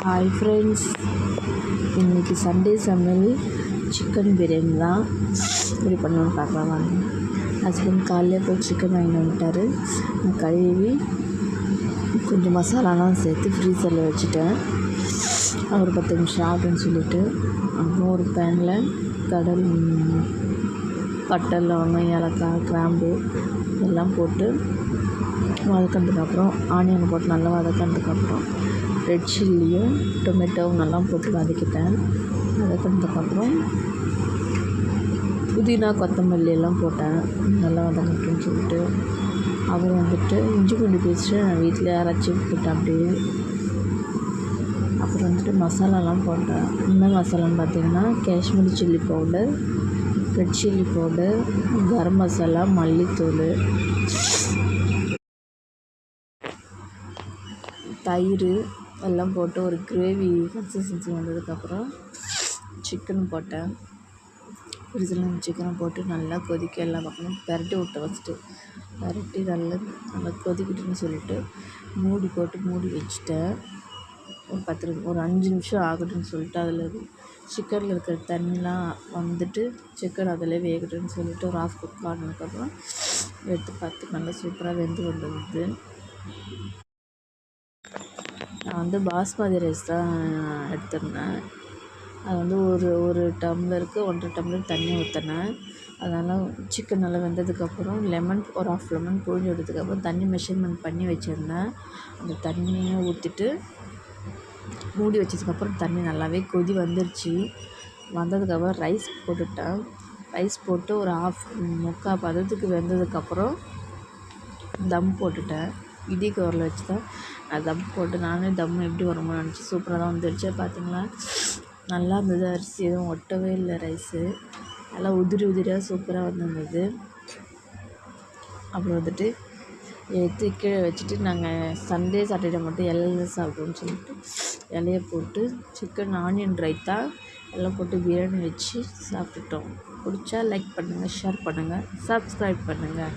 Hi friends, இன்றைக்கி Sunday சமையல் chicken biryani தான் எப்படி பண்ணணும்னு பார்க்கலாம் வாங்க. ஹஸ்பண்ட் காலையில் போய் சிக்கன் வாங்கிட்டு வந்துட்டார். கழுவி கொஞ்சம் மசாலாலாம் சேர்த்து ஃப்ரீசரில் வச்சுட்டேன். ஒரு 10 நிமிஷம் ஆகுன்னு சொல்லிவிட்டு அப்புறம் ஒரு பேனில் பட்டை, லவங்கம், ஏலக்காய், கிராம்பு எல்லாம் போட்டு வதக்கினதுக்கப்புறம் ஆனியன் போட்டு நல்லா வதக்கினதுக்கப்புறம் ரெட் சில்லியும் டொமேட்டோவும் நல்லா போட்டு வதக்கிட்டேன். வதக்கினதுக்கப்புறம் புதினா, கொத்தமல்லி எல்லாம் போட்டேன். நல்லா வதங்கட்டுன்னு சொல்லிட்டு அப்புறம் இஞ்சி பூண்டு பேஸ்ட்டு நான் வீட்டில் அரைச்சி போட்டேன். அப்படியே அப்புறம் மசாலாலாம் போட்டேன். என்ன மசாலான்னு பார்த்தீங்கன்னா Kashmiri chilli powder, red chilli powder, garam masala, மல்லித்தூள், தயிர் எல்லாம் போட்டு ஒரு கிரேவி கன்சிஸ்டன்சி வந்ததுக்கப்புறம் சிக்கன் போட்டேன். ஃப்ரிட்ஜில் சிக்கனை போட்டு நல்லா கொதிக்க எல்லா பக்கமும் பெரட்டி விட்டேன். பெரட்டி நல்லா கொதிக்கிட்டுன்னு சொல்லிட்டு மூடி வச்சுட்டேன். ஒரு 5 நிமிஷம் ஆகட்டும்னு சொல்லிட்டு அதில் சிக்கனில் இருக்கிற தண்ணிலாம் சிக்கன் அதில் வேகட்டும்னு சொல்லிட்டு ஒரு ஆஃப் குக் ஆனதுக்கப்புறம் எடுத்து பார்த்து நல்லா சூப்பராக வெந்து கொண்டு நான் பாஸ்மதி ரைஸ் தான் எடுத்திருந்தேன். அது ஒரு டம்ளருக்கு 1.5 டம்ளர் தண்ணி ஊற்றினேன். அதனால் சிக்கன் நல்லா வெந்ததுக்கப்புறம் ஒரு ஆஃப் லெமன் புழிஞ்சு விட்டதுக்கப்புறம் தண்ணி மெஷர்மெண்ட் பண்ணி வச்சுருந்தேன். அந்த தண்ணியை ஊற்றிட்டு மூடி வச்சதுக்கப்புறம் தண்ணி நல்லாவே கொதி வந்துருச்சு. வந்ததுக்கப்புறம் ரைஸ் போட்டுட்டேன். ரைஸ் போட்டு ஒரு முக்கால் பதத்துக்கு வெந்ததுக்கப்புறம் தம் போட்டுட்டேன். இடி கவரில் வச்சு தான் நான் தம் போட்டு நானே தம் எப்படி வருமோ நினச்சி சூப்பராக தான் வந்துடுச்சு. பார்த்திங்களா, நல்லா இருந்தது. அரிசி எதுவும் ஒட்டவே இல்லை. ரைஸு நல்லா உதிரியாக சூப்பராக வந்துருந்தது. அப்புறம் எடுத்து கீழே வச்சுட்டு நாங்கள் சண்டே சாட்டர்டே மட்டும் இலையில சாப்பிடுவோம்னு சொல்லிட்டு இலையை போட்டு சிக்கன் ஆனியன் ரைத்தா எல்லாம் போட்டு பிரியாணி வச்சு சாப்பிட்டுட்டோம். பிடிச்சா லைக் பண்ணுங்கள், ஷேர் பண்ணுங்கள், சப்ஸ்கிரைப் பண்ணுங்கள்.